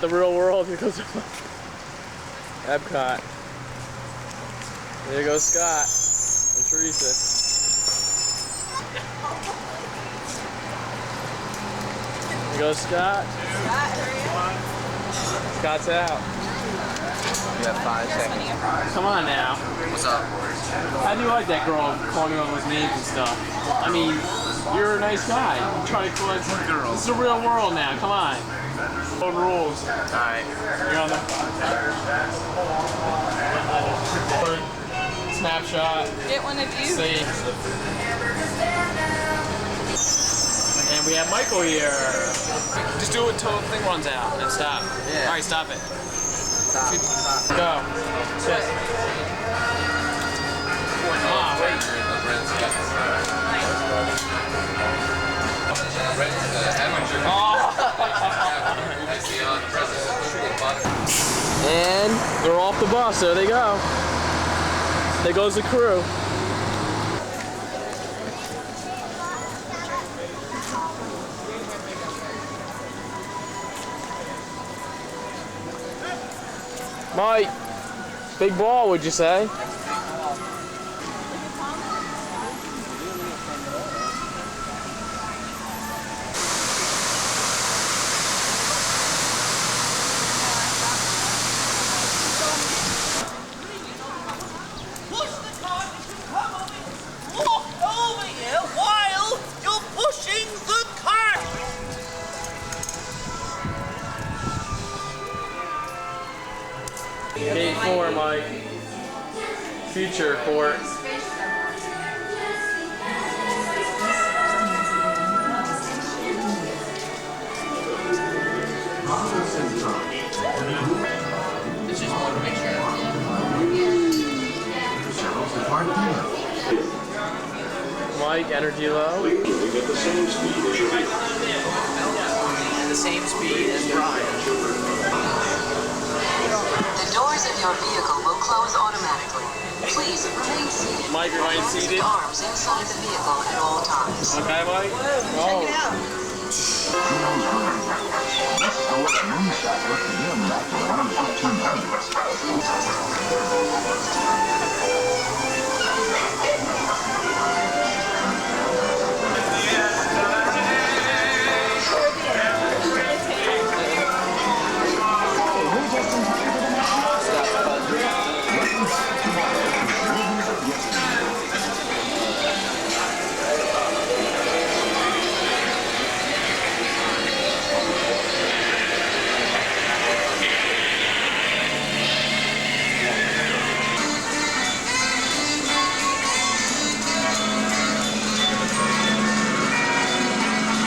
The real world, here goes Epcot. There goes Scott and Teresa. There goes Scott. Scott's out. You have 5 seconds. Come on now. What's up? How do you like that girl calling you all those names and stuff? I mean, you're a nice guy. You try to call it. This is the real world now. Come on. Old rules. Alright. You're on the snapshot. Get one of you. See. And we have Michael here. Just do it until the thing runs out and stop. Yeah. Alright, stop it. Stop. Go. Sit. Wait. And they're off the bus. There they go. There goes the crew. Mike, big ball, would you say? Gate 4, Mike. Future court. This is one picture. Mike, energy low. The same speed as Brian. The doors of your vehicle will close automatically. Please remain seated. Mike, remain seated. Arms inside the vehicle at all times. Okay, Mike? Oh. Check it out.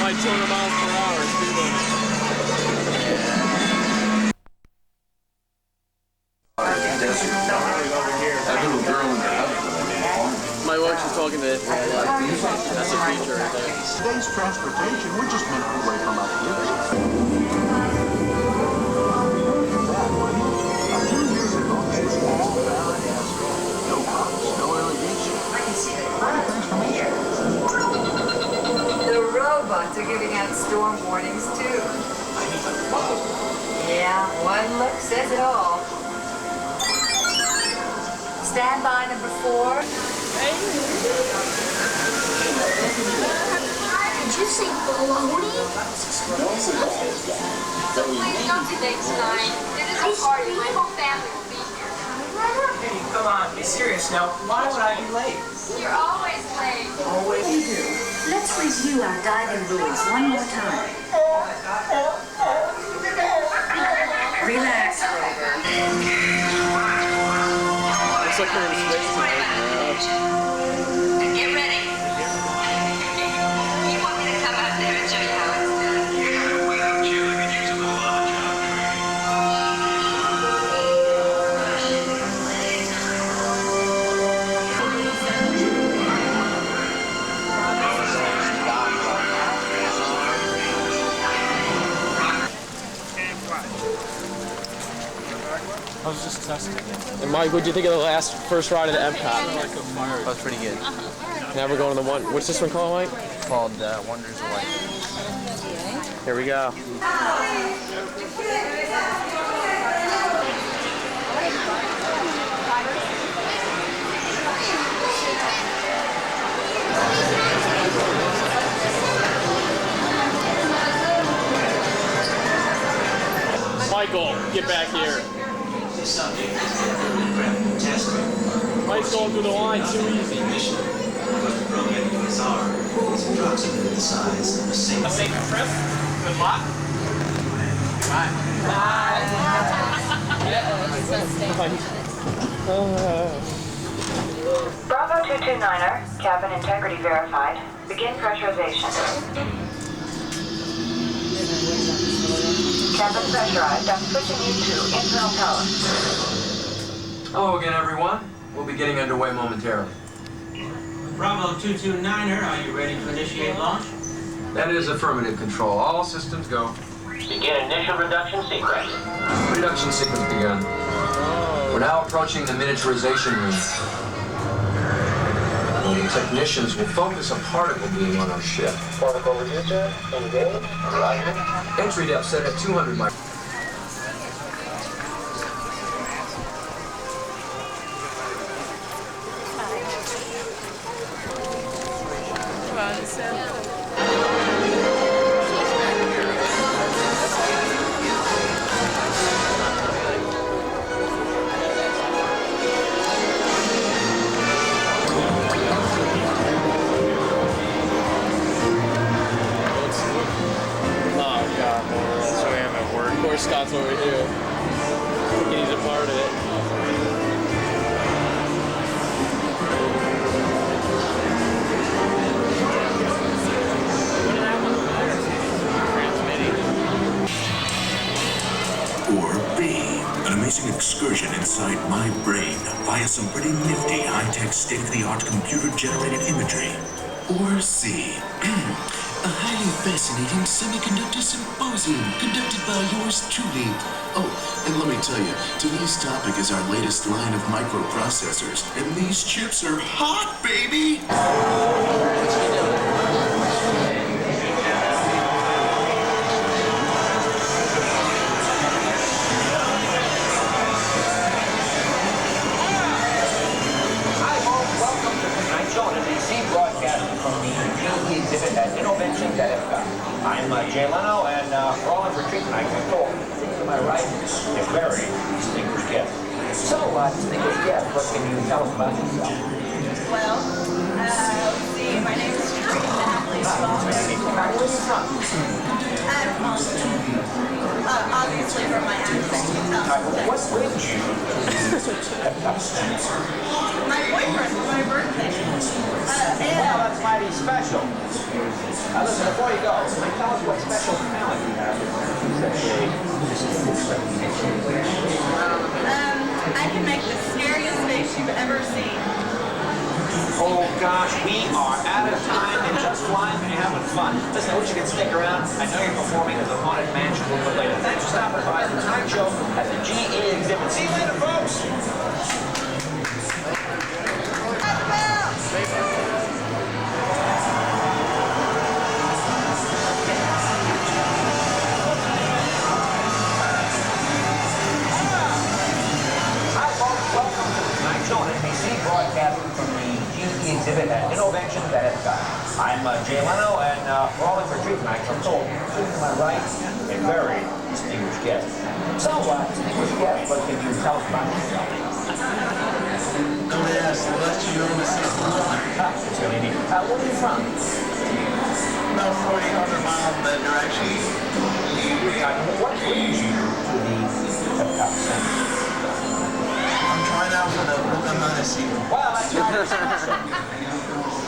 Like 200 miles per hour, speed limit. My wife is talking to it. That's a feature right there. Today's transportation, we're just minutes away from our kids. A few years ago, it's all barren asphalt. No pumps, no irrigation. I can see the clouds from here. The robots are giving out storm warnings too. Yeah, one look says it all. Stand by number 4. Did you say baloney? So please don't be late tonight. It is a party. My whole family will be here. Hey, come on, be serious now. Why would I be late? You're always late. Always you do. Let's review our diving rules one more time. Relax, Rover. Looks like they're in space. Get ready. You want me to come out there and show you how it's done? Yeah, without you, I could use a little other job. I was just testing. And Mike, what'd you think of the first ride of the Epcot? That was pretty good. Now we're going to the one. What's this one called, Mike? Called Wonders of Life. Here we go. Michael, get back here. Mike's going through the line too easy. A safe trip. Good luck. Bye. Bravo 229er, cabin integrity verified. Begin pressurization. Cabin pressurized. I'm switching you to internal power. Hello again, everyone. We'll be getting underway momentarily. Bravo 229er, are you ready to initiate launch? That is affirmative control. All systems go. Begin initial reduction sequence. Reduction sequence begun. We're now approaching the miniaturization room. The technicians will focus a particle beam on our ship. Particle reducer, engage, roger. Entry depth set at 200 microns. Scott's over here. He's a part of it. Or B, an amazing excursion inside my brain via some pretty nifty high-tech state-of-the-art computer-generated imagery. Or C, a highly fascinating semiconductor symposium conducted by yours truly. Oh, and let me tell you, today's topic is our latest line of microprocessors, and these chips are hot, baby! Hi, folks. Welcome to tonight's show on NBC, broadcasting from the GE exhibit at Innovations at Epcot. I'm Jay Leno, and we're all in retreat tonight. We're told, sitting to my right, a very distinguished guest. So, distinguished guest, what can you tell us about yourself? Well, let's see, my name is Teresa Emily Small. Where are you from? I'm obviously from my accent, you can tell. What brings you to Epcot? My boyfriend for my birthday. Well, that's mighty special. Listen, before you go, tell us what special talent you have. I can make the scariest face you've ever seen. Oh gosh, we are out of time and just flying and having fun. Listen, I wish you could stick around. I know you're performing at the Haunted Mansion a little bit later. Thanks for stopping by the Tonight Show at the GE exhibit. See you later, folks. Hi, folks. Welcome to the Tonight Show on NBC, broadcasting from the GE exhibit at Innovations at Epcot. I'm Jay Leno, and we're all in for a treat tonight. I'm told, sitting to my right, a very distinguished guest. So, distinguished guest, what can you tell us about yourself? Don't ask, I'll let you know myself. It's really neat. Where are you from? About 4,800 miles in that direction. What brings you to the Epcot Center? I'm trying out for the Pocahontas season. Well, that's mighty special.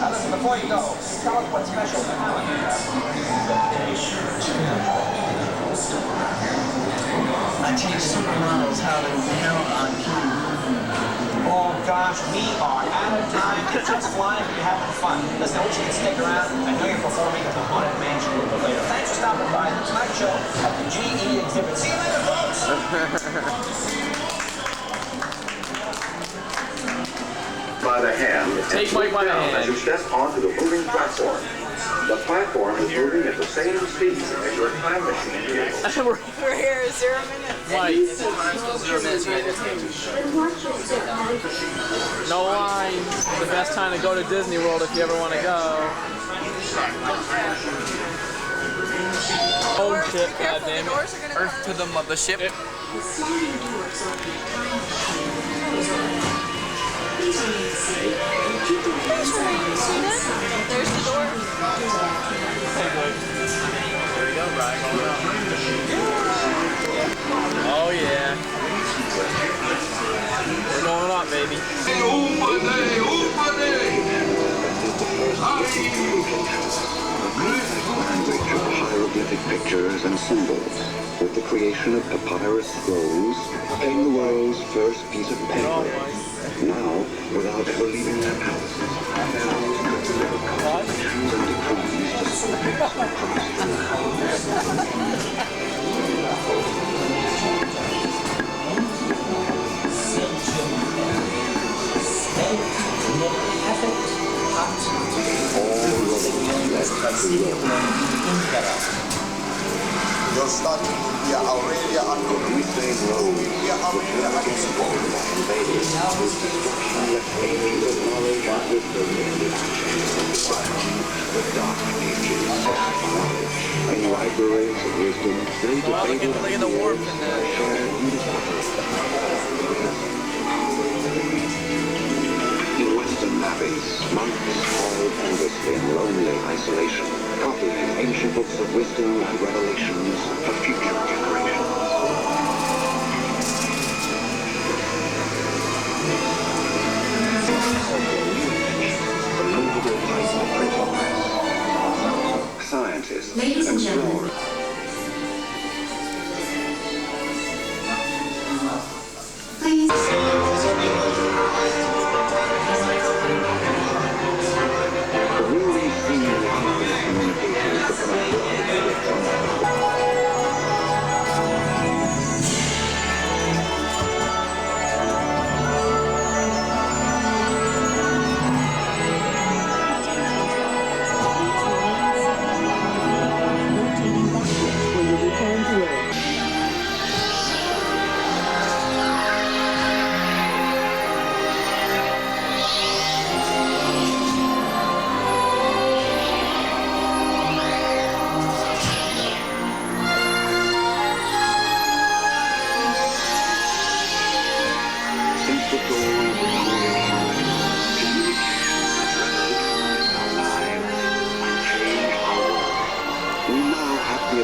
Listen, before you go, tell us what special talent you have. I teach supermodels how to count on cue. Oh gosh, we are out of time. It's just flying, but you're having fun. Listen, I wish you could stick around. I know you're performing at the Haunted Mansion a little bit later. Thanks for stopping by the Tonight Show at the GE exhibit. See you later, folks. By the hand, Take Mike by the hand. as you step onto the moving platform. The platform is moving at the same speed as your time machine is. We're here 0 minutes. Mike. No line. The best time to go to Disney World if you ever want to go. Oh shit, goddamn it. Earth to the mothership. The sliding doors on the entire please remain safe and keep the windows open. There's the door. There we go, Brian. Oh yeah. We're going up, baby. Hieroglyphic pictures and symbols, with the creation of papyrus scrolls, came the world's first piece of paper. Now, without ever leaving their palaces, pharaohs could deliver constitutions and decrees to subjects across the You're starting India, Aurelia, and reclaim roads, which never again formed by invaders, whose destruction left ages of knowledge and wisdom in the ashes of the dark ages of knowledge. In libraries of wisdom, they debated Look at the warp in there. In Western abbeys, monks toiled endlessly in lonely isolation, copying ancient books of wisdom and revelations for future generations. The movable type of progress. Scientists, Ladies and gentlemen. Please.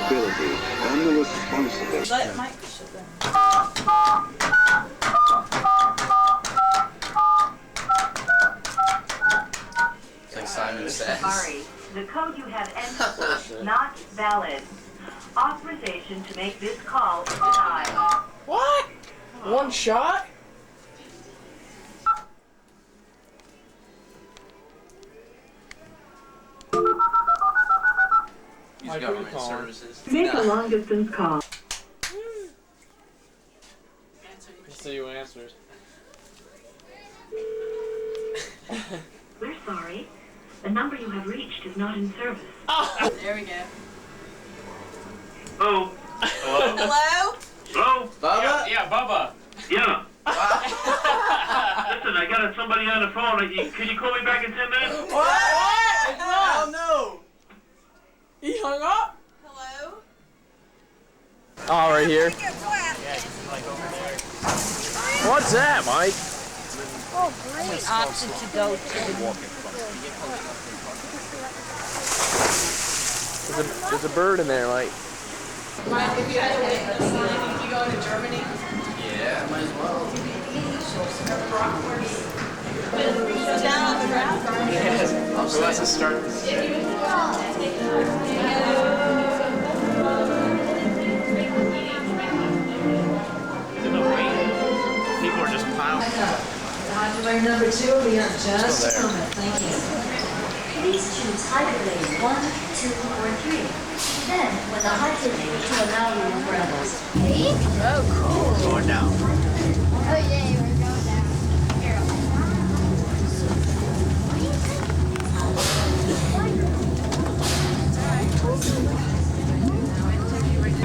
ability and the responsibility. Let Mike shut down. It's like Simon says. Sorry, the code you have entered not valid. Authorization to make this call is denied. What? One shot? Use government services. Make a long distance call. Let's see who answers. We're sorry. The number you have reached is not in service. Oh. There we go. Hello? Hello? Hello? Hello? Bubba? Yeah, Bubba. Yeah. Listen, I got somebody on the phone. Can you call me back in 10 minutes? What? Oh no! He hung up? Hello? Oh, right here. Yeah, he's like over there. What's that, Mike? Oh, great option to go to. There's a bird in there, like. Mike, if you had to wait in the line, would you go into Germany? Yeah, might as well. Down on the ground? Yes. Who has to start this? People are just piling. Highway number 2 will be on just a moment. Thank you. Please choose highway lane 1, 2, or 3. Then, when the heart is ready to allow room for others. Oh, cool. Going down. Oh yeah, we're going down. Here.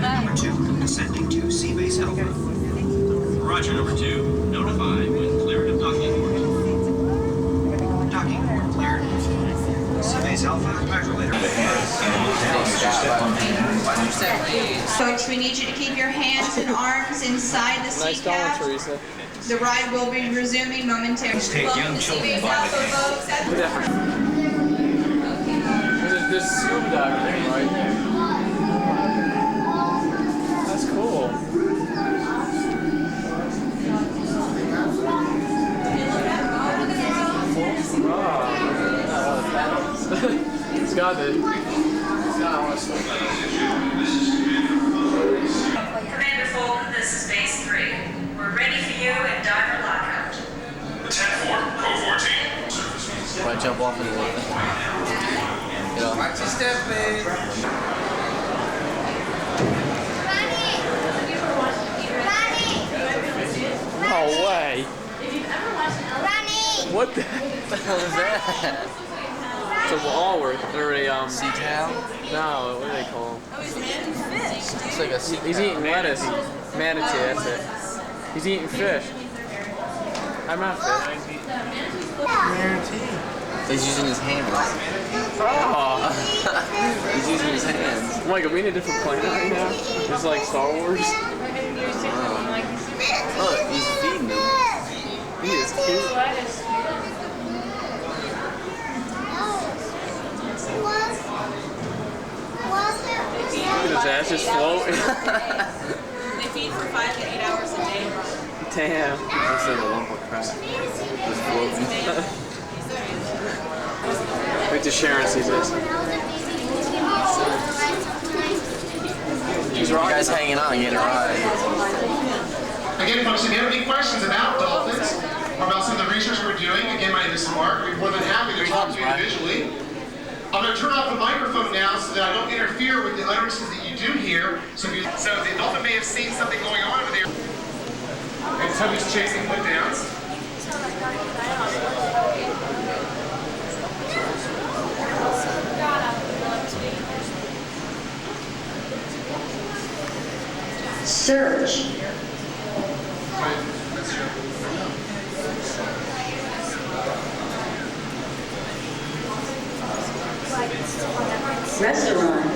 Number 2, descending to Seabase Alpha. Roger, number 2. Notify when cleared of docking port. Docking port cleared. Seabase Alpha, hydrolator. Now, as you step on the Folks, we need you to keep your hands and arms inside the Nice seat going, cap. Teresa. The ride will be resuming momentarily. Take young children by the There's scuba diving, right? That's cool. It's got it. Commander Fulton, this is base 3. We're ready for you at diver lockout. 10-4, code 14. Want to jump off in the water? Watch your step, babe. No way. What the hell is that? It's a walrus or a sea cow? No, what do they call him? Oh, he's eating fish. It's like a sea He's eating lettuce. Manatee, that's it. He's eating fish. I'm not fish. Manatee. He's using his hands. Oh! He's using his hands. Mike, are we in a different planet right now? It's like Star Wars. Look, he's feeding them. He is cute. Look at his ass just floating. They feed for 5 to 8 hours a day. Damn. Looks like a lump of crap. Just floating. Wait till Sharon sees this. You guys hanging on, getting a ride. Again, folks, if you have any questions about dolphins or about some of the research we're doing, again, my name is Mark. We're more than happy to talk to you individually. I'm going to turn off the microphone now so that I don't interfere with the utterances that you do hear. So the dolphin may have seen something going on over there. And somebody's chasing put downs. Search. Restaurant.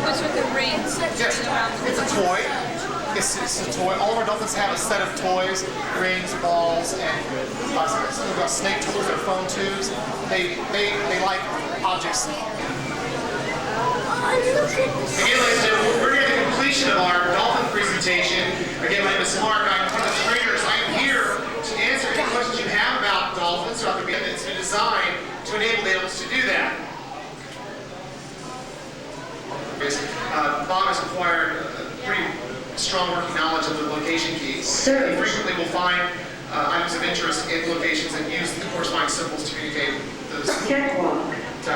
What's with the rings? Yes, it's a toy. It's a toy. All of our dolphins have a set of toys, rings, balls, and some of the snake tools or foam tubes. They like objects. Again, ladies and gentlemen, we're near the completion of our dolphin presentation. Again, my name is Mark. I'm one of the trainers. I am here to answer any questions you have about dolphins. So it's been designed to enable the animals to do that. Bob has acquired pretty strong working knowledge of the location keys. He frequently will find items of interest in locations and use the corresponding symbols to communicate those.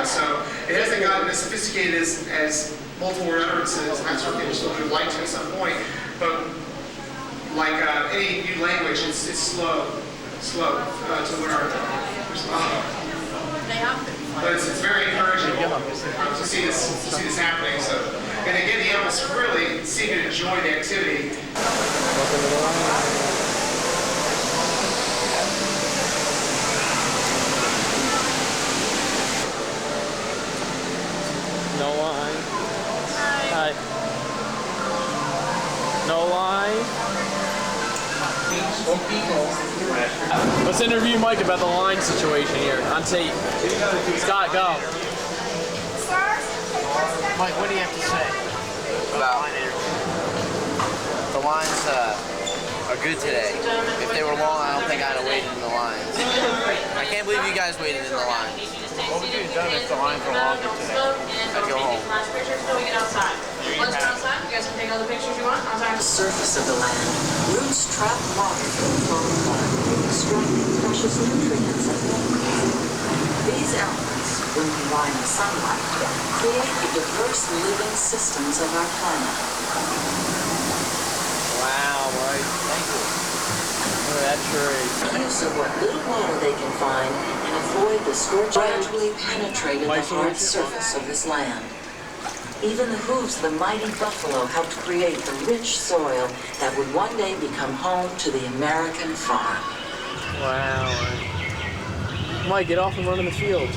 So it hasn't gotten as sophisticated as multiple word utterances, and that sort of thing, which we would like to at some point. But like any new language, it's slow to learn. But it's very encouraging to see this happening. So, and again, the animals really seem to enjoy the activity. No line. Hi. No line. Let's interview Mike about the line situation here on tape. Scott, go. Mike, what do you have to say about the lines? Are good today. If they were long, I don't think I'd have waited in the lines. I can't believe you guys waited in the lines. What would you have done if the lines were longer today? I'd go home. Last picture's going outside. Once we're outside, you guys can take all the pictures you want. Outside. The surface of the land, roots trap water from flowing water, extracting precious nutrients and minerals. These elements, when combined with sunlight, create the diverse living systems of our planet. Wow, Mike. Thank you. Look at that tree. Use of what little water they can find and avoid the scorch gradually penetrated the hard surface of this land. Even the hooves of the mighty buffalo helped create the rich soil that would one day become home to the American farm. Wow. Mike, get off and run in the field.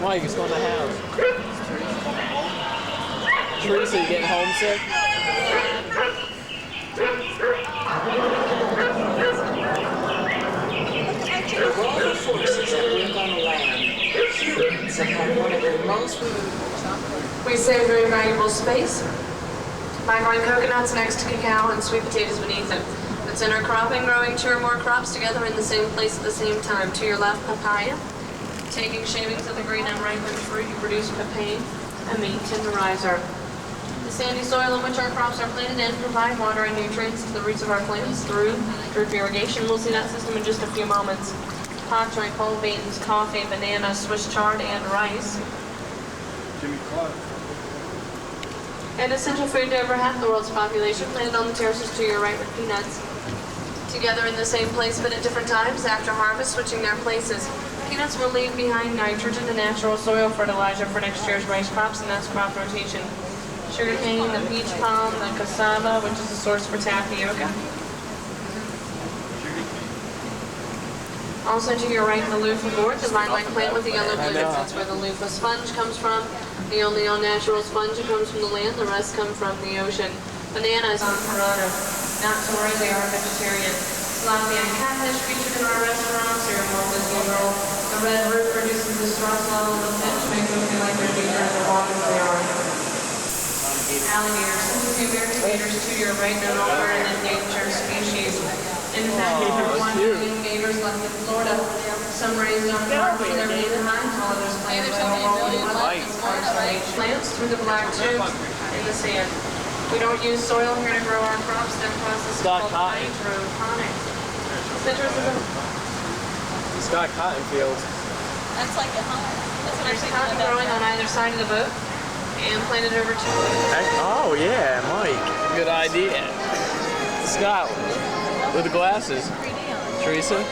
Mike, what's going to the house? Teresa, you getting homesick? Of all the forces that work on the land, humans have had one of their most... We save very valuable space by growing coconuts next to cacao and sweet potatoes beneath it. It's intercropping, growing 2 or more crops together in the same place at the same time. To your left, papaya. Taking shavings of the green unripened fruit, you produce papain, a meat tenderizer. The sandy soil in which our crops are planted in provide water and nutrients to the roots of our plants through drip irrigation. We'll see that system in just a few moments. Pak choi, pole beans, coffee, banana, Swiss chard, and rice. An essential food to over half the world's population, planted on the terraces to your right with peanuts. Together in the same place but at different times after harvest, switching their places. Peanuts will leave behind nitrogen and natural soil fertilizer for next year's rice crops, and that's crop rotation. Sugarcane, the peach palm, the cassava, which is a source for tapioca. Also to your right, the loofah gourd, the vine-like plant with the yellow blooms. That's where the loofah sponge comes from. The only all-natural sponge that comes from the land, the rest come from the ocean. Bananas on Corona. Not to worry, they are vegetarian. Tilapia and catfish featured in our restaurants. Your Walt Disney World. The red root produces the stress level of the fish, makes them feel like they're deeper in the water than they are. Alligators. This is the American gators to your right, no longer an endangered species. In fact, there are 1 million gators left in Florida. Some raised on farms for their main hind, while others planted by plants through the black tube in the sand. We don't use soil here to grow our crops. That process is called hydroponics. Citrus is a... Scott Cotton Fields. That's like a home. There's cotton growing on either side of the boat and planted over to... Oh, yeah, Mike. Good idea. Scott, with the glasses. Teresa?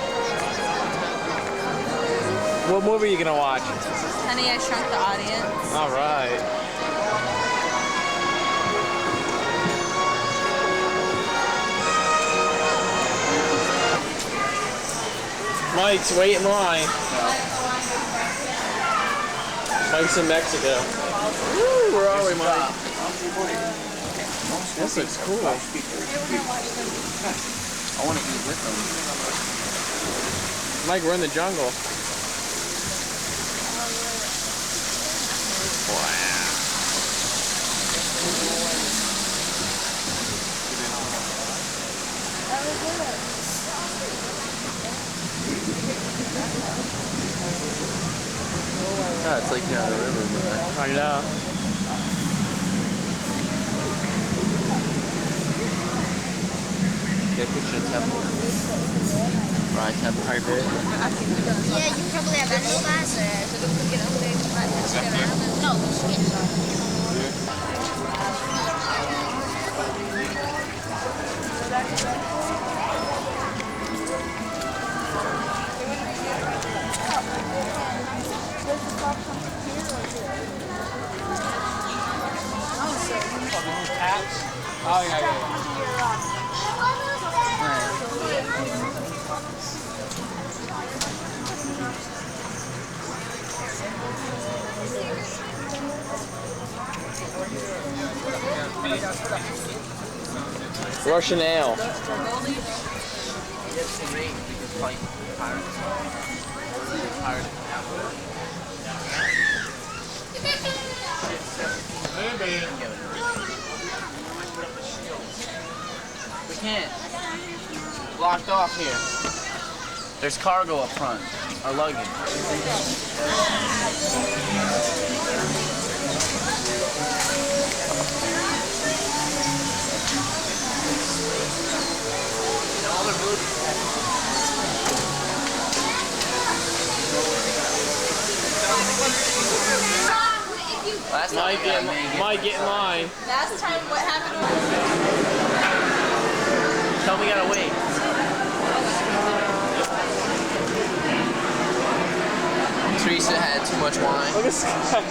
What movie are you going to watch? Honey, I Shrunk the Audience. All right. Mike's wait in line. Mike's in Mexico. Woo, where are we, Mike? This looks cool. I want to eat with them. Mike, we're in the jungle. Oh, it's like down the river, man. I know. Get a picture of temple. Right, temple. I did. Yeah, you probably have any glasses. No, we should. Oh, yeah, yeah. Russian ale. We can't. Blocked off here. There's cargo up front. Our luggage. Mike, get in line. Last time, what happened was... Tell me we gotta wait. Teresa had too much wine. Look at this guy.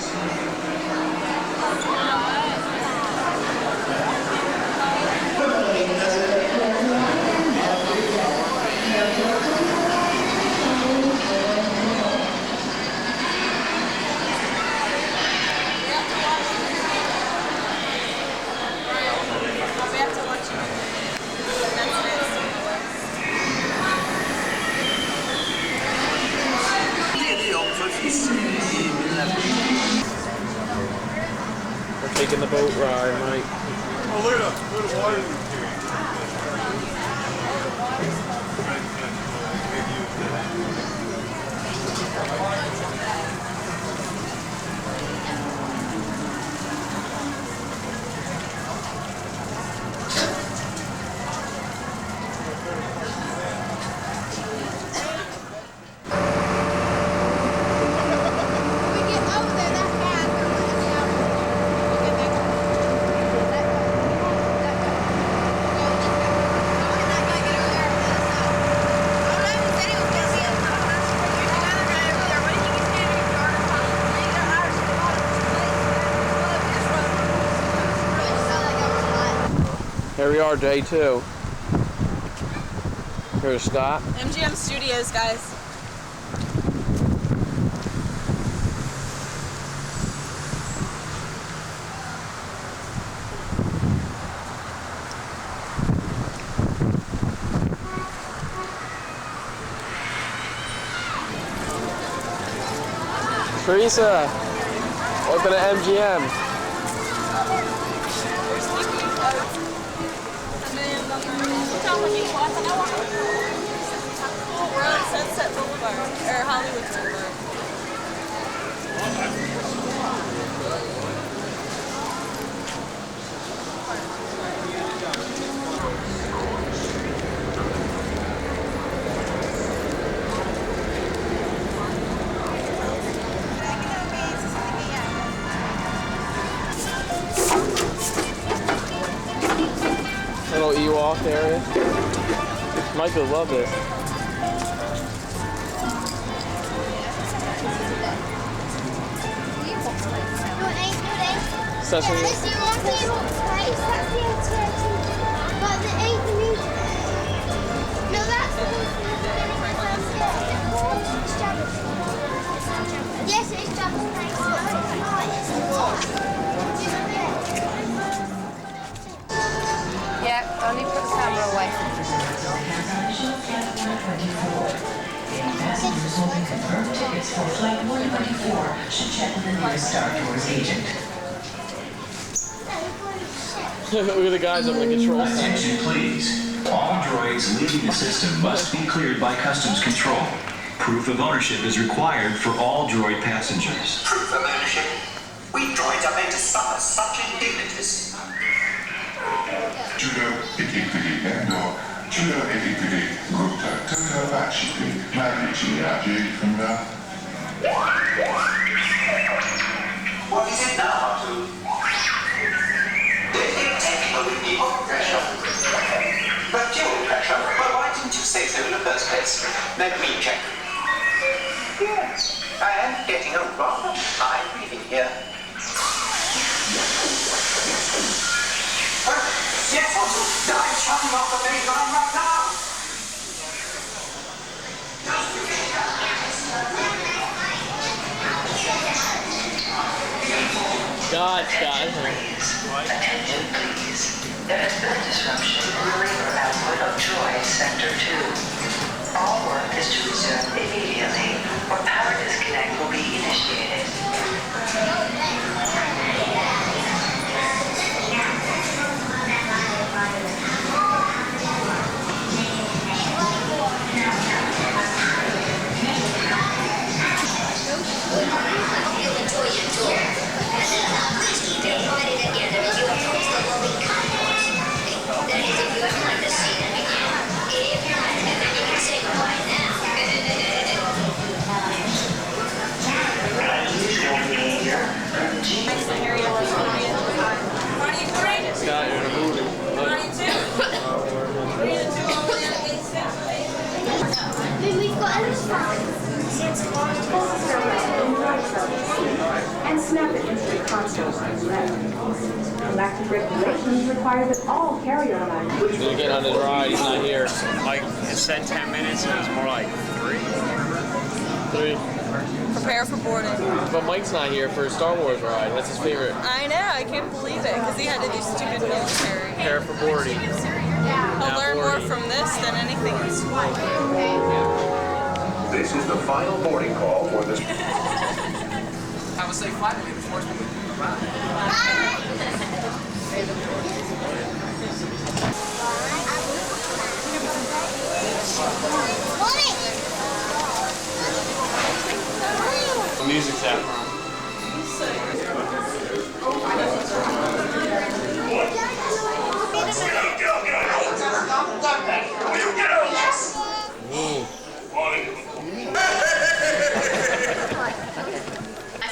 liking the boat ride, Mike. Oh, look at the water. Here we are, day 2. Here's Scott. MGM Studios, guys. Teresa, welcome to MGM. We're on Sunset Boulevard, or Hollywood Boulevard. Little Ewok area. Mike would love this. Sesame. Yes, it's Yeah, only put the camera away. Passengers will be confirmed tickets for flight 124 should check with the nearest Star Tours agent. Look at the guys up in the control center. Attention please. All droids leaving the system must be cleared by customs control. Proof of ownership is required for all droid passengers. Proof of ownership? We droids are made to suffer such indignities. Judo Ikipidi Judo Ikipidi Gupta Tuka Bakshipi Marichi Raji from What is it now, Artu? Pressure. But fuel pressure? Well, why didn't you say so in the first place? Let me check. Yes, I am getting a rather high reading here. Yes, Artu, I'm shutting off the main line right now. God. Attention please. There has been a disruption in the labor output of Droid Sector 2. All work is to resume immediately, or power disconnect will be initiated. Scott, you're in a movie. And snap it into the console lines. Galactic regulations require that all carrier lines. Didn't get on his ride, he's not here. Like, it said 10 minutes, and it was more like 3. 3. Prepare for boarding. But Mike's not here for his Star Wars ride. That's his favorite. I know, I can't believe it, because he had to do stupid military. Prepare for boarding. He'll learn more from this than anything in school. This is the final boarding call for this. Have a safe flight, maybe. The music's happening.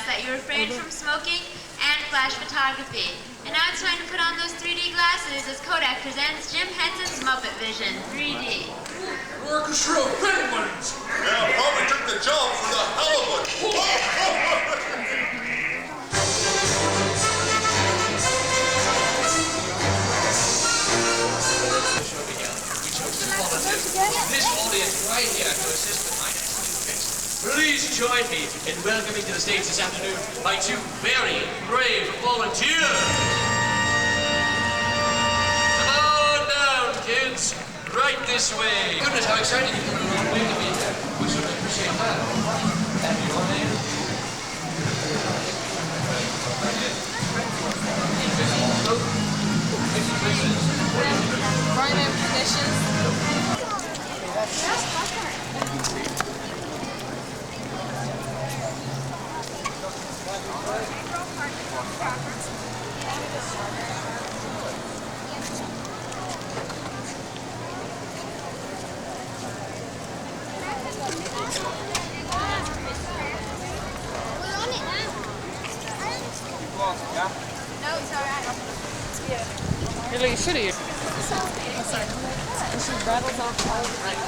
That you refrained from smoking and flash photography. And now it's time to put on those 3D glasses as Kodak presents Jim Henson's Muppet Vision 3D. Orchestra of penguins! Yeah, probably took the job for the halibut. This audience right here to assist with my next two picks. Please join me in welcoming to the stage this afternoon my two very brave volunteers. Come on down, kids. Right this way. Goodness, how exciting you come a long way to be here. We certainly appreciate that. And your name? Right in positions. No, it's alright. You're like, should have. She rattles off all the right.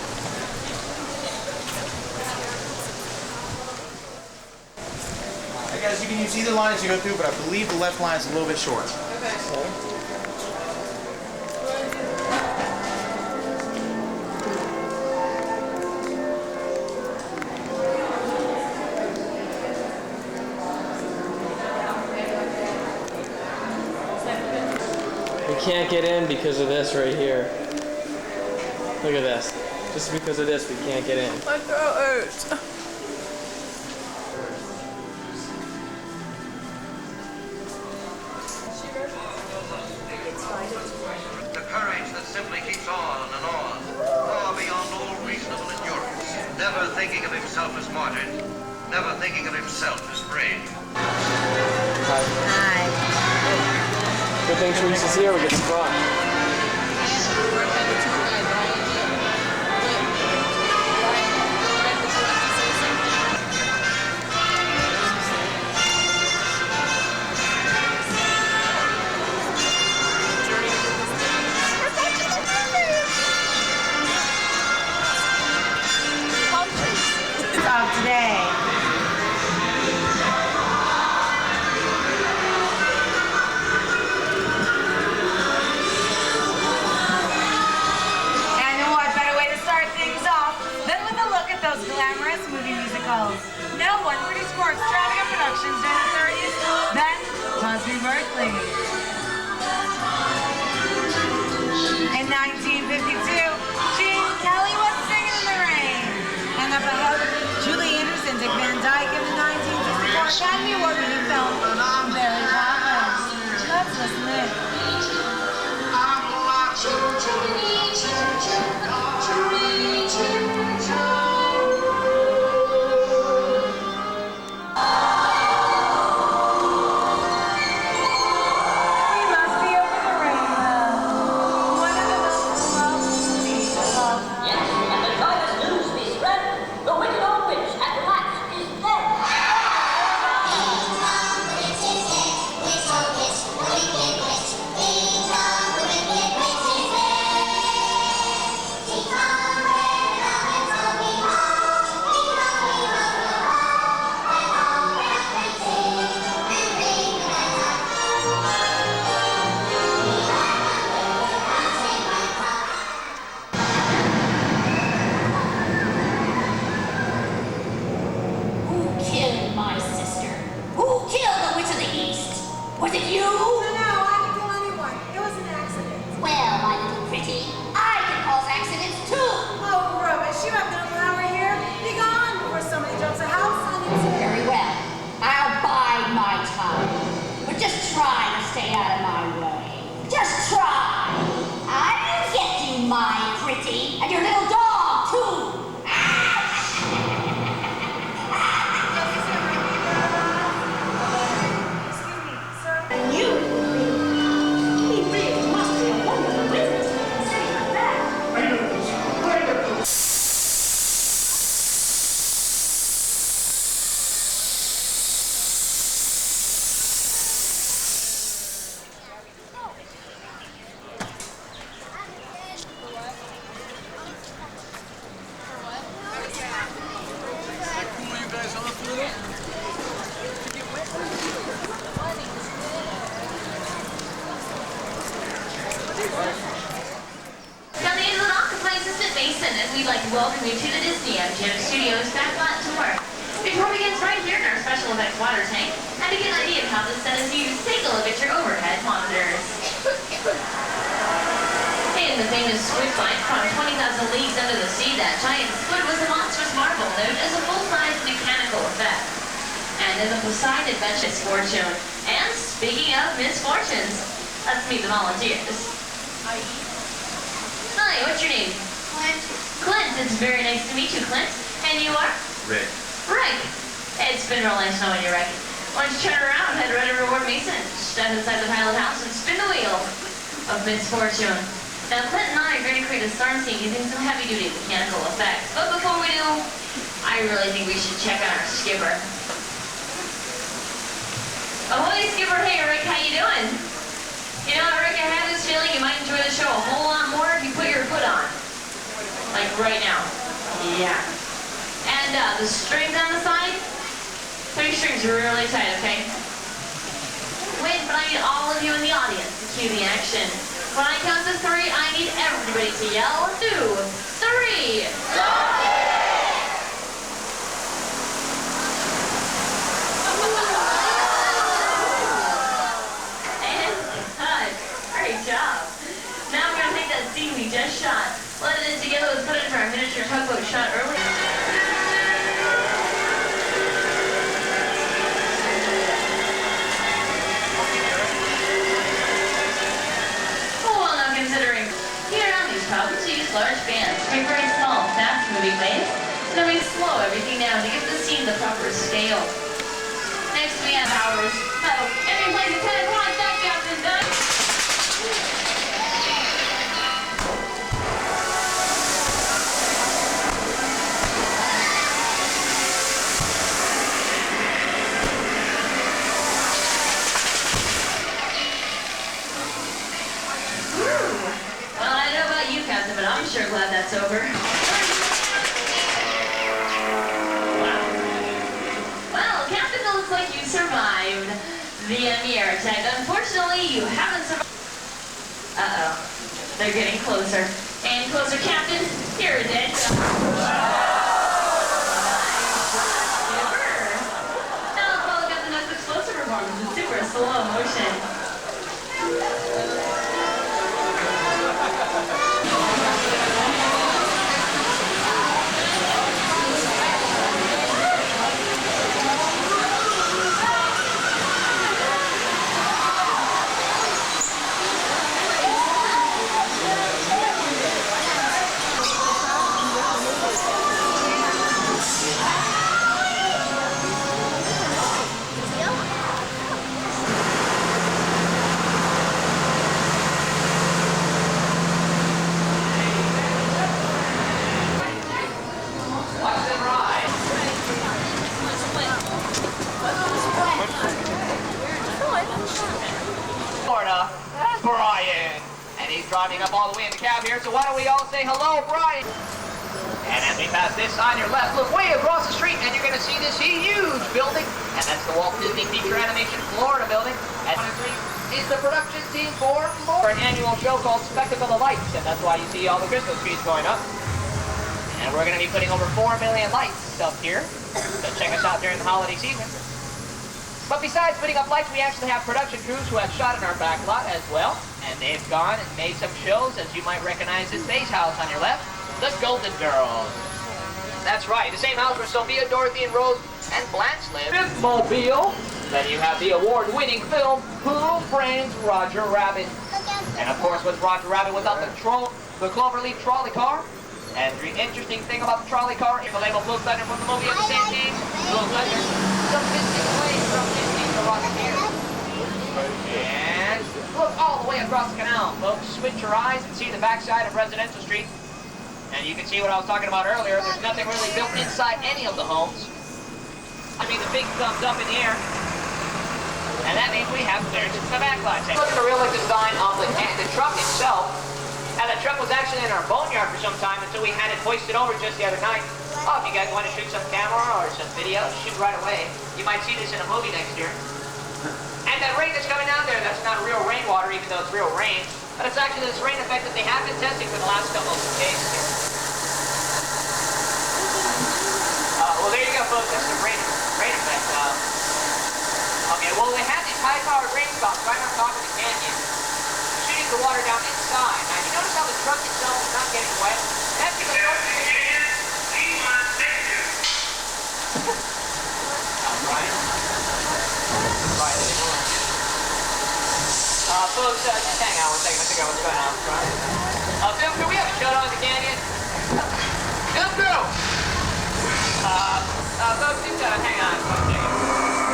Hey guys, you can use either line as you go through, but I believe the left line is a little bit short. Okay. We can't get in because of this right here. Look at this. Just because of this, we can't get in. My throat hurts. The courage that simply keeps on and on, far beyond all reasonable endurance, never thinking of himself as martyred, never thinking of himself as brave. Hi. Good thing Teresa's here, we get sprung. Today. Glamorous movie musicals. No one produced more extravagant productions during the 30s than Busby Berkeley. In 1952, Gene Kelly was Singing in the Rain. And up ahead, Julie Anderson, Dick Van Dyke in the 1954 Academy Award-winning film, Very Poppins. Let's listen in. we'd like to welcome you to the Disney MGM Studios Backlot tour. The tour begins right here in our special effects water tank, and to get an idea of how this set is used, take a look at your overhead monitors. In the famous squid fight from 20,000 Leagues Under the Sea, that giant squid was a monstrous marvel known as a full-size mechanical effect. And in the Poseidon Adventure Misfortune. And speaking of misfortunes, let's meet the volunteers. Hi, what's your name? Clint. Clint, it's very nice to meet you, Clint. And you are? Rick. Rick. It's been real nice knowing you, Rick. Why don't you turn around, head right over to Ward Mason, stand inside the pilot house and spin the wheel of misfortune. Now, Clint and I are going to create a storm scene using some heavy-duty mechanical effects. But before we do, I really think we should check on our skipper. Ahoy, Skipper. Hey, Rick, how you doing? You know, Rick, I have this feeling you might enjoy the show a whole lot more if you put your foot on. Like right now. Yeah. And the strings on the side, put your strings really tight, okay? Wait, but I need all of you in the audience to cue the action. When I count to 3, I need everybody to yell 2, 3. Great job. Now we're going to take that scene we just shot, blend it together, let's put it into our miniature tugboat shot earlier. Oh, well, now considering here on these tubs, we use large bands to make very small, fast-moving waves, and then we slow everything down to give the scene the proper scale. Next we have ours. Oh, and we play the 10 points that Captain done. Well, I don't know about you, Captain, but I'm sure glad that's over. Wow. Well, Captain, it looks like you survived the enemy air attack. Unfortunately, you haven't survived. Uh-oh. They're getting closer. And closer, Captain. You're dead. Now, follow Captain Duck's explosive performance in super slow motion. Florida, that's Brian. And he's driving up all the way in the cab here, so why don't we all say hello, Brian? And as we pass this on your left, look way across the street, and you're going to see this huge building, and that's the Walt Disney Feature Animation Florida building. And is the production team for an annual show called Spectacle of Lights, and that's why you see all the Christmas trees going up. And we're going to be putting over 4 million lights up here, so check us out during the holiday season. But besides putting up lights, we actually have production crews who have shot in our back lot as well. And they've gone and made some shows, as you might recognize this Space House on your left, the Golden Girls. That's right, the same house where Sophia, Dorothy, and Rose, and Blanche live. Fifth Mobile. Then you have the award-winning film, Who Framed Roger Rabbit? And of course, with Roger Rabbit without the Cloverleaf trolley car. And the interesting thing about the trolley car is the label Blue Thunder from the movie of the same name, Blue Thunder. Some mystic way from Disney to Rocketeer. And look all the way across the canal, folks. Switch your eyes and see the backside of Residential Street. And you can see what I was talking about earlier. There's nothing really built inside any of the homes. I mean, the big thumbs up in the air. And that means we have clearance to the backlot. Look at the realistic design of the truck itself. And the truck was actually in our boneyard for some time until we had it hoisted over just the other night. Oh, if you guys want to shoot some camera or some video, shoot right away. You might see this in a movie next year. And that rain that's coming down there, that's not real rainwater, even though it's real rain. But it's actually this rain effect that they have been testing for the last couple of days here. folks, this is a great effect. Okay, well, they have these high-powered rain spots right on top of the canyon, shooting the water down inside. Now, you notice how the truck itself is not getting wet? That's because folks, just hang out one second. I figure out what's going on. Film crew, we have a showdown in the canyon. Film crew! Folks, just hang on one second.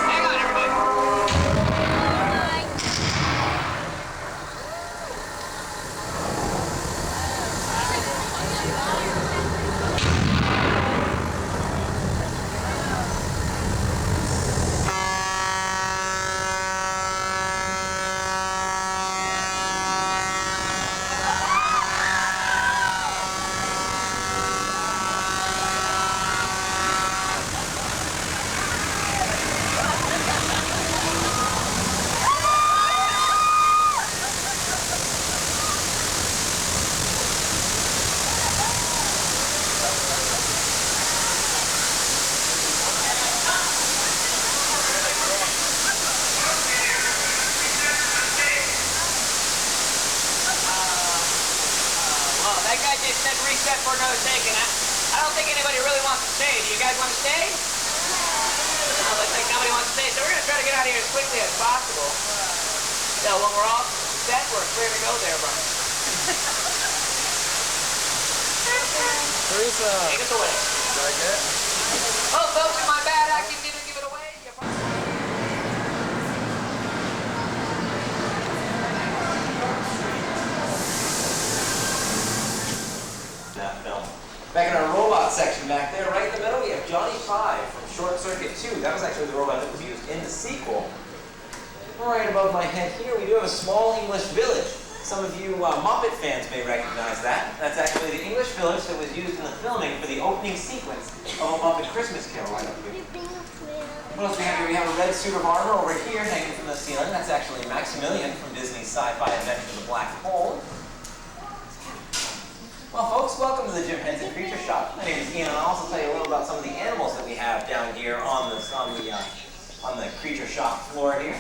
Hang on, everybody. That guy just said reset for another take, and I don't think anybody really wants to stay. Do you guys want to stay? No, looks like nobody wants to stay, so we're going to try to get out of here as quickly as possible. So when we're all set, we're clear to go there, bro. Teresa. Take us away. Like it? Oh, folks, in my bad acting didn't give it away. Back in our robot section back there, right in the middle, we have Johnny 5 from Short Circuit 2. That was actually the robot that was used in the sequel. Right above my head here, we do have a small English village. Some of you Muppet fans may recognize that. That's actually the English village that was used in the filming for the opening sequence of A Muppet Christmas Carol right up here. What else do we have here? We have a red suit of armor over here hanging from the ceiling. That's actually Maximilian from Disney's sci-fi adventure The Black Hole. Well, folks, welcome to the Jim Henson Creature Shop. My name is Ian, and I'll also tell you a little about some of the animals that we have down here on the Creature Shop floor here.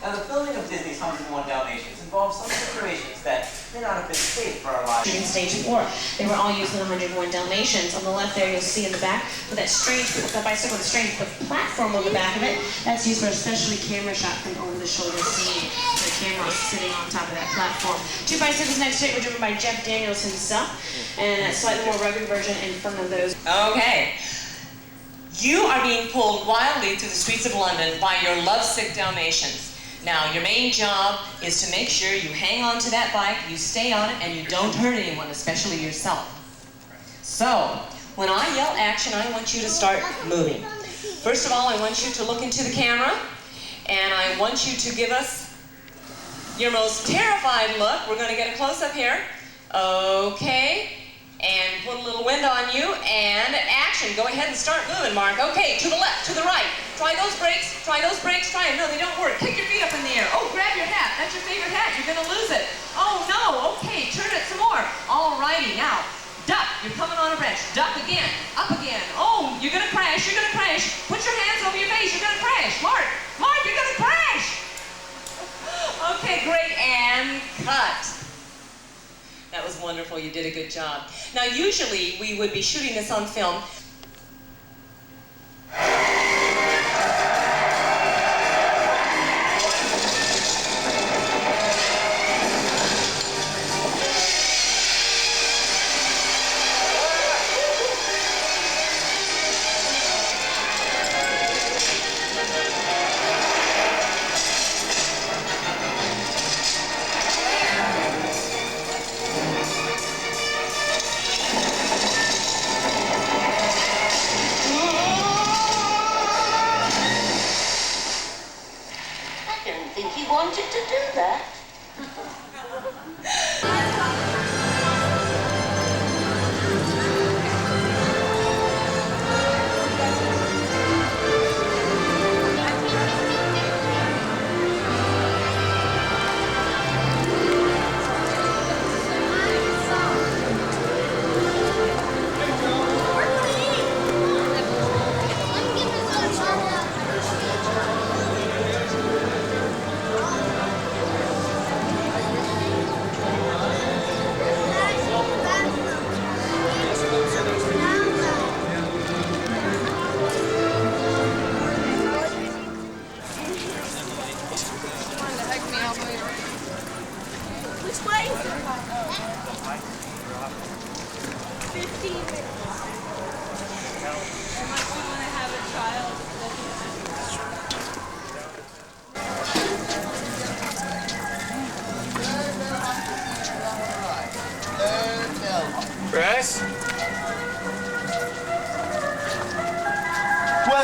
Now, the filming of Disney's 101 Dalmatians involves some situations that may not have been safe for our lives. In stage 4, they were all using 101 Dalmatians. On the left there, you'll see in the back with that bicycle with a strange platform on the back of it. That's used for a specialty camera shot from over-the-shoulder scene. The camera is sitting on top of that platform. 2 bicycles next to it were driven by Jeff Daniels himself, and a slightly more rugged version in front of those. Okay. You are being pulled wildly through the streets of London by your lovesick Dalmatians. Now, your main job is to make sure you hang on to that bike, you stay on it, and you don't hurt anyone, especially yourself. So, when I yell action, I want you to start moving. First of all, I want you to look into the camera, and I want you to give us your most terrified look. We're going to get a close-up here. Okay. And put a little wind on you, and action. Go ahead and start moving, Mark. Okay, to the left, to the right. Try those brakes, try those brakes, try them. No, they don't work. Kick your feet up in the air. Oh, grab your hat. That's your favorite hat. You're gonna lose it. Oh, no. Okay, turn it some more. All righty, now, duck. You're coming on a wrench. Duck again, up again. Oh, you're gonna crash, you're gonna crash. Put your hands over your face, you're gonna crash. Mark, you're gonna crash. Okay, great, and cut. That was wonderful. You did a good job. Now, usually we would be shooting this on film.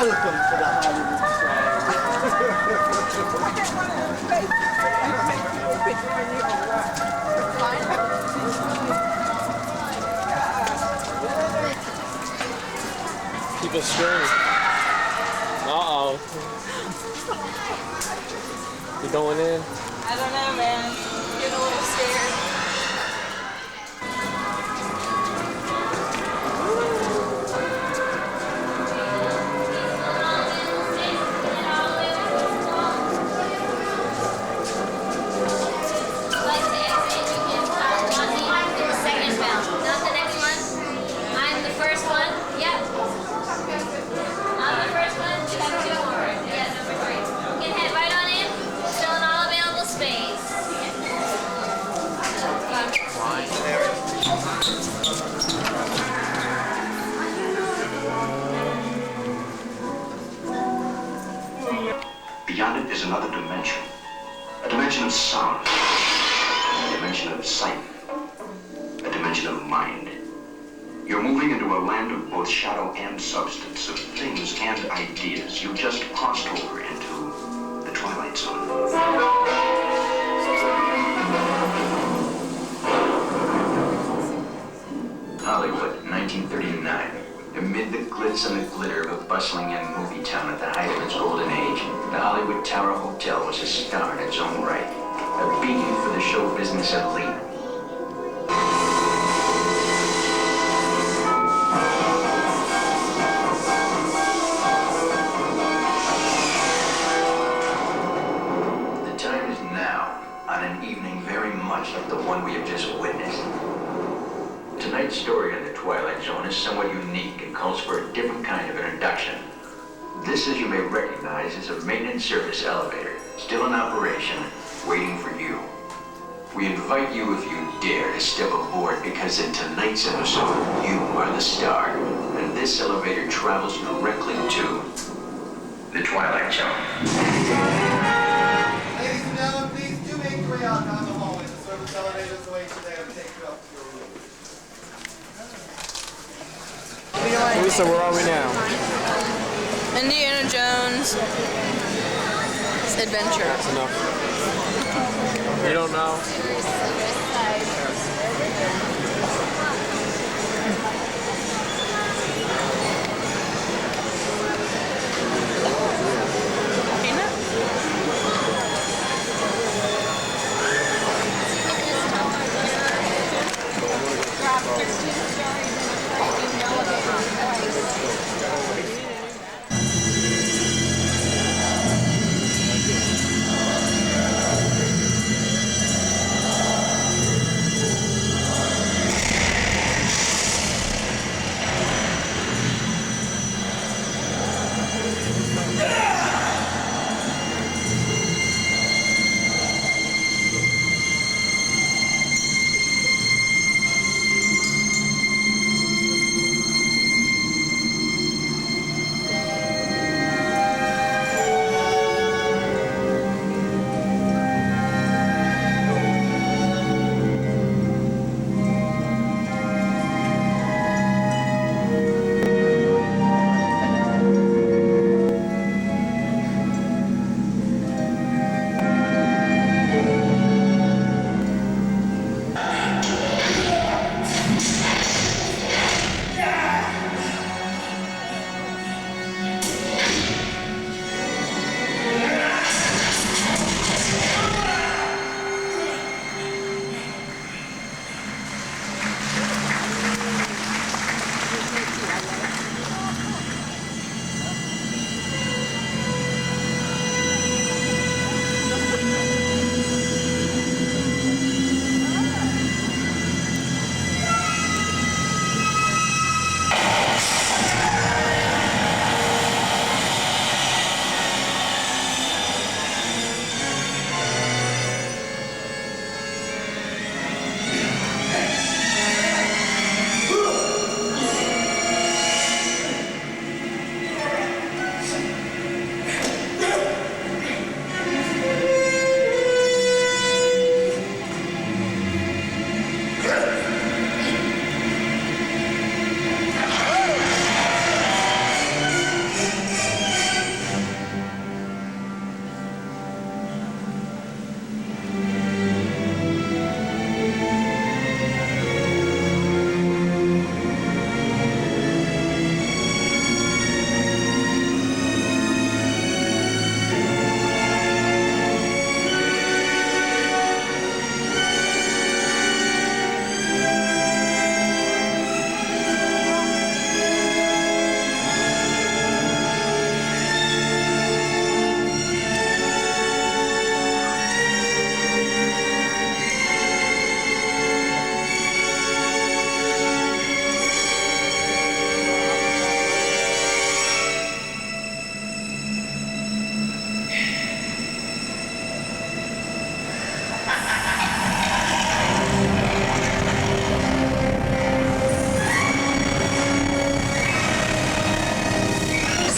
Welcome to the Hollywood People screaming. Uh-oh. You going in? I don't know, man. I'm getting a little scared. Beyond it is another dimension. A dimension of sound. A dimension of sight. A dimension of mind. You're moving into a land of both shadow and substance, of things and ideas. You just crossed over into the Twilight Zone. Hollywood, 1939. Amid the glitz and the glitter of a bustling young movie town at the height of its golden age, the Hollywood Tower Hotel was a star in its own right, a beacon for the show business elite. The time is now, on an evening very much like the one we have just witnessed. Tonight's story on the Twilight Zone is somewhat unique and calls for a different kind of introduction. This, as you may recognize, is a maintenance service elevator, still in operation, waiting for you. We invite you, if you dare, to step aboard, because in tonight's episode, you are the star, and this elevator travels directly to the Twilight Zone. Ladies and gentlemen, please do make your way out down the hallway. The service elevator is waiting there to take you up to your room. Lisa, where are we now? Indiana Jones Adventure. That's enough. You don't know?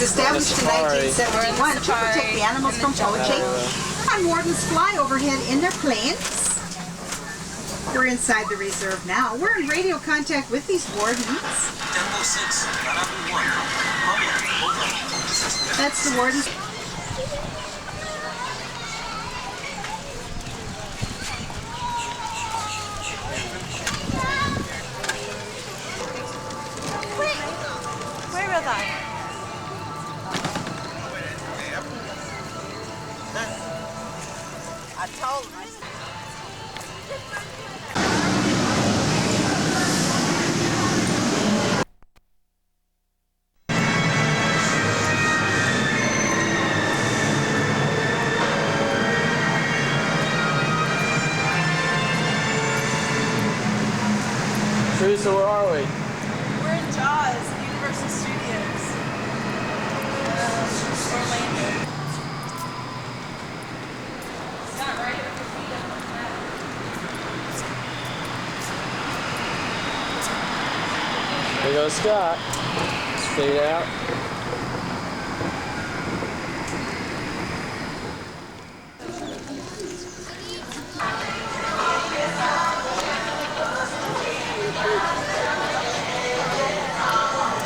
established in 1971 to protect the animals from poaching. And wardens fly overhead in their planes. We're inside the reserve now. We're in radio contact with these wardens. That's the wardens. Where was I? I told him. Teresa, where are we? We're in Jaws, Universal Studios. Orlando. Got it right at your feet on the map. There goes Scott. Let's fade out.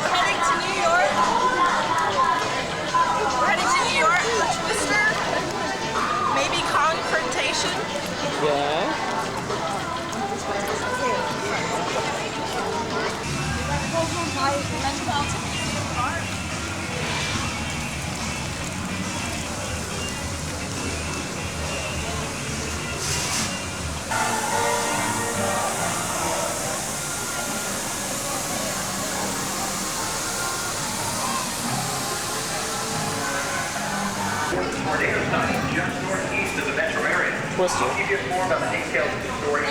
Heading to New York. We're heading to New York for Twister. Maybe Confrontation. Yeah. Metropolitan Museum Park. Tornado sign just northeast of the metro area. Twister. I'll give you more about the details of the story.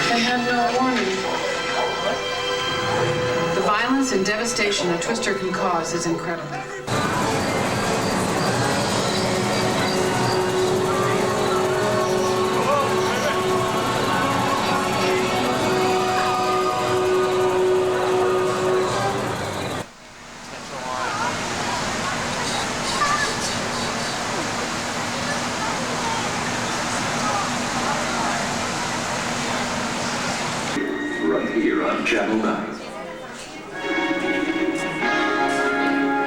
They have no warning. The violence and devastation a twister can cause is incredible. Right here on Channel 9.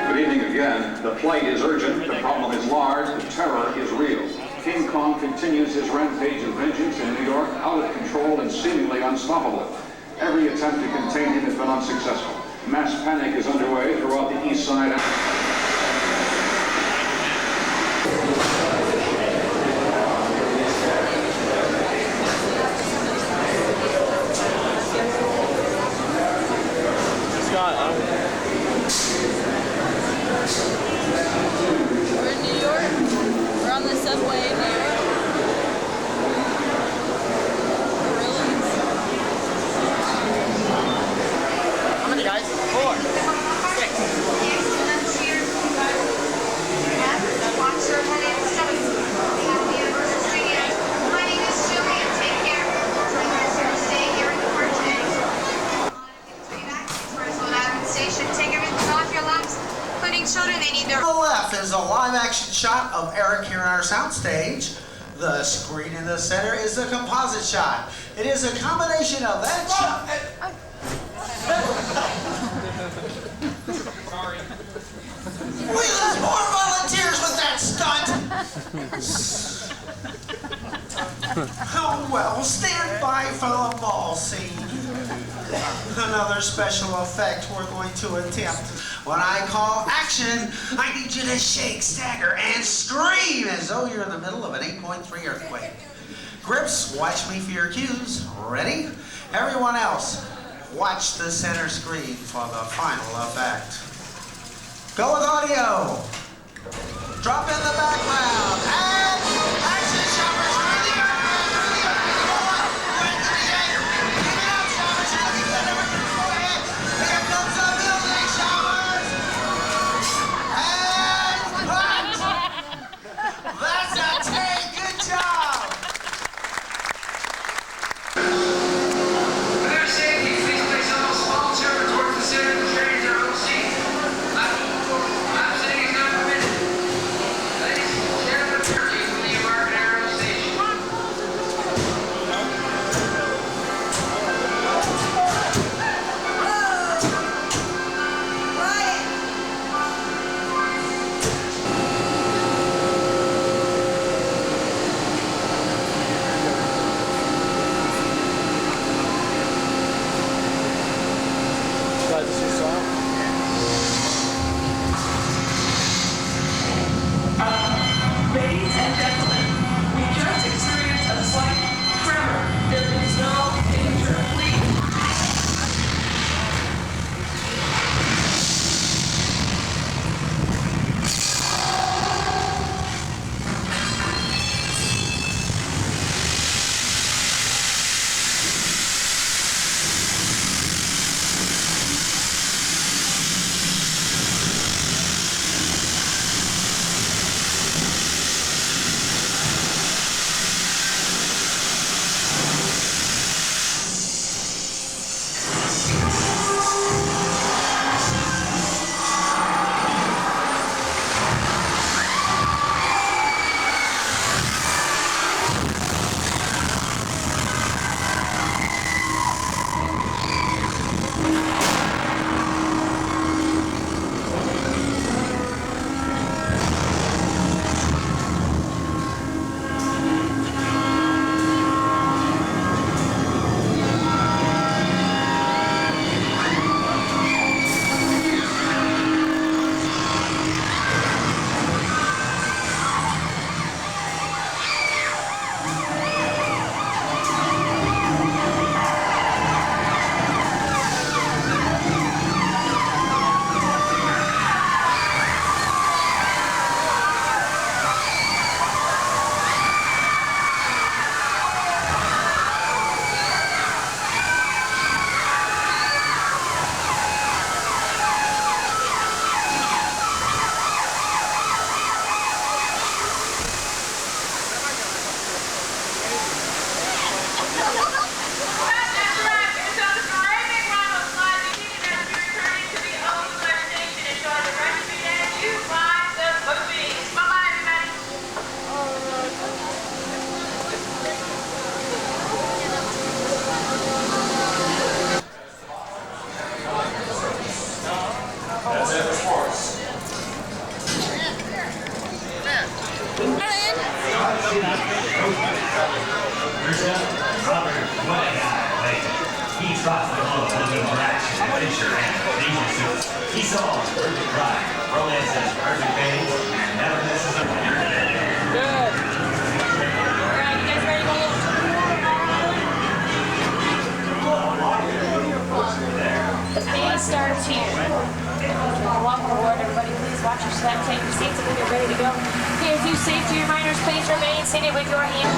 Good evening again. The plight is urgent, the problem is large, the terror is real. King Kong continues his rampage of vengeance in New York, out of control and seemingly unstoppable. Every attempt to contain him has been unsuccessful. Mass panic is underway throughout the east side. We're in New York. We're on the subway in New York. How many guys? 4, On the left is a live-action shot of Eric here on our soundstage. The screen in the center is a composite shot. It is a combination of that shot. We lose more volunteers with that stunt. Oh well, stand by for the ball scene. Another special effect we're going to attempt. When I call action, I need you to shake, stagger, and scream as though you're in the middle of an 8.3 earthquake. Grips, watch me for your cues. Ready? Everyone else, watch the center screen for the final effect. Go with audio. Drop in the background. And action, shoppers, through the earth, through the earth. Go on, right to the air. Keep it up, shoppers. You're looking good. Go ahead. Here comes the building, shoppers. And cut. That's a take. Good job. Better safety, please place all small children towards the center of the trains or we'll see. I'm saying it's not permitted. Ladies and gentlemen, please from the American Aero Station. Ladies and gentlemen, we just experienced a slight tremor. There is no danger, please. He's got the look of interaction, adventure, and leisure suits. He saw perfect ride, romances, perfect days, and never misses a winner. Good. Alright, you guys ready to go? The day starts here. Welcome aboard, everybody. Please watch your step, take your seats, and when you're ready to go. Here, if you safety reminders, please remain seated with your hand.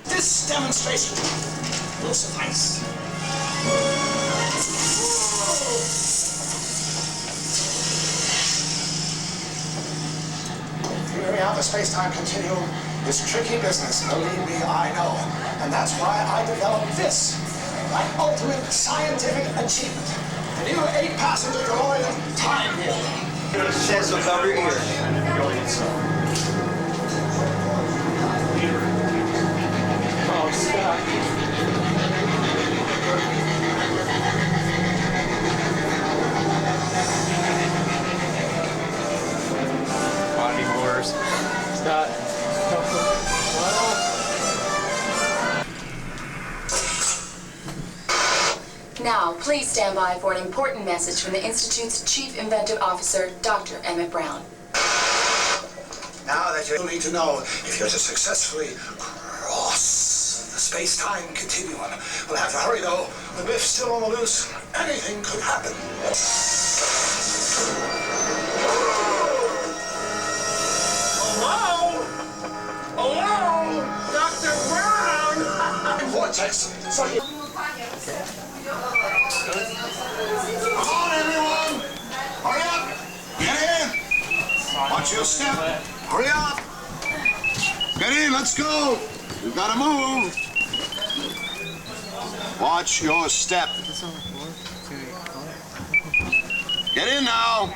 This demonstration will suffice. Figuring out the space-time continuum is tricky business. Believe me, I know. And that's why I developed this. like ultimate scientific achievement. The new 8-passenger DeLorean Time Warp. It says so, cover your ears. Oh, Scott. Body horrors. Scott. Now, please stand by for an important message from the Institute's Chief Inventive Officer, Dr. Emmett Brown. Now that you need to know if you're to successfully cross the space-time continuum. We'll have to hurry though. With Biff still on the loose, anything could happen. Hello? Hello? Dr. Brown? Vortex. So you... Come on, everyone! Hurry up! Get in! Watch your step. Hurry up! Get in, let's go! We've got to move. Watch your step. Get in now.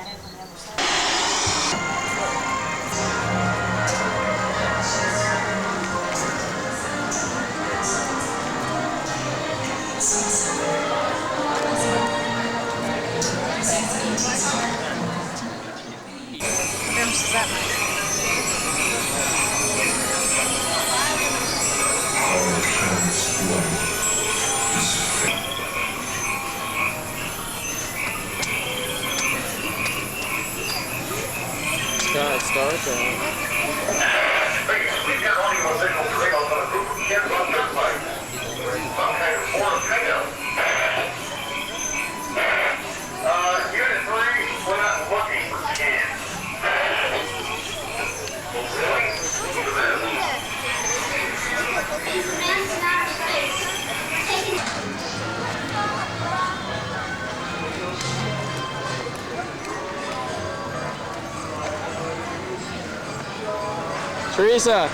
Scott, start that. We got audio signal signals on a group of kids on Twilight. Some kind of form of hangout. Unit 3, we're not looking for scans. Really? Look at this. Teresa.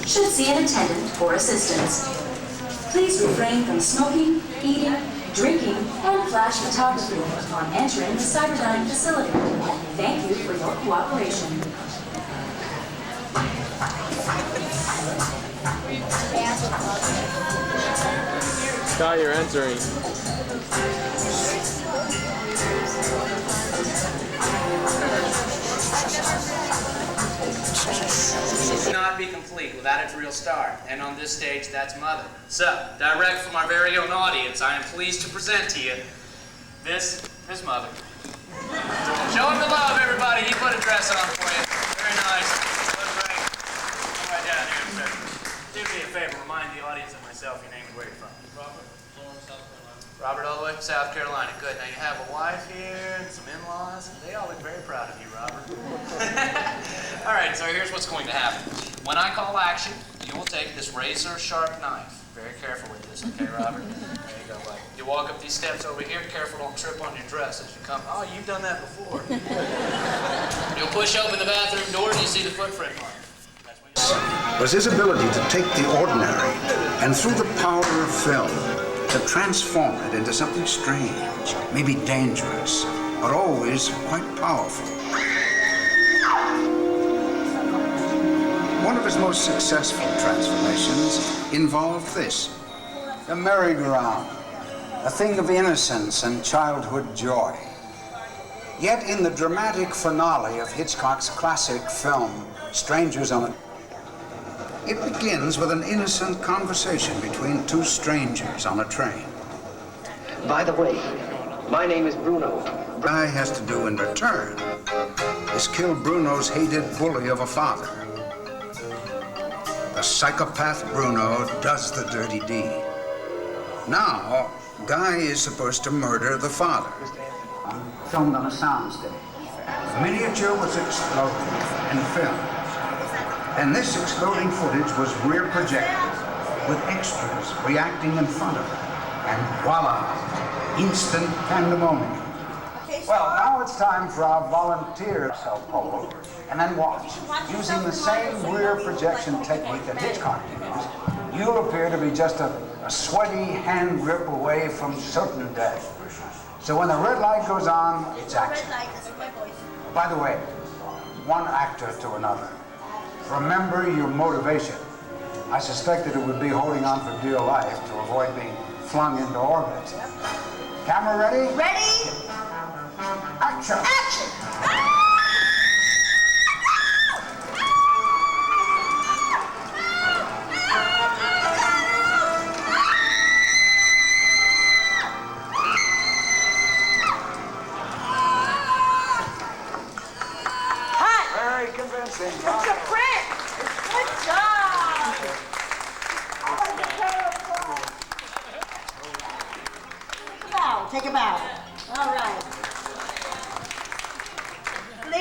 Should see an attendant for assistance. Please refrain from smoking, eating, drinking, and flash photography upon entering the Cyberdyne facility. Thank you for your cooperation. Scott, you're entering. Cannot be complete without its real star, and on this stage, that's Mother. So, direct from our very own audience, I am pleased to present to you, this is Mother. Show him the love, everybody. He put a dress on for you. Very nice. Look great. Come right down here, sir. Do me a favor, remind the audience and myself your name and where you're from. Robert, all the way from South Carolina. Good. Now you have a wife here and some in-laws, and they all look very proud of you, Robert. All right, so here's what's going to happen. When I call action, you will take this razor-sharp knife. Very careful with this, okay, Robert? There you go, bud. You walk up these steps over here. Careful, don't trip on your dress as you come. Oh, you've done that before. You'll push open the bathroom door and you see the footprint mark. Was his ability to take the ordinary and through the power of film to transform it into something strange, maybe dangerous, but always quite powerful. One of his most successful transformations involved this: a merry-go-round, a thing of innocence and childhood joy. Yet in the dramatic finale of Hitchcock's classic film, Strangers on a... It begins with an innocent conversation between two strangers on a train. By the way, my name is Bruno. Guy has to do in return is kill Bruno's hated bully of a father. The psychopath Bruno does the dirty deed. Now, Guy is supposed to murder the father. Filmed on a soundstage. The miniature was exploded and filmed. And this exploding footage was rear projected with extras reacting in front of it. And voila, instant pandemonium. Okay, Well, now it's time for our volunteer self-pole, and then watch. Using the same rear projection technique that Hitchcock used, you'll appear to be just a sweaty hand grip away from certain death. So when the red light goes on, it's action. By the way, one actor to another. Remember your motivation. I suspected it would be holding on for dear life to avoid being flung into orbit. Camera ready? Ready? Action! Action! Very convincing. It's a print! Good job! Take a bow. Take a bow. All right.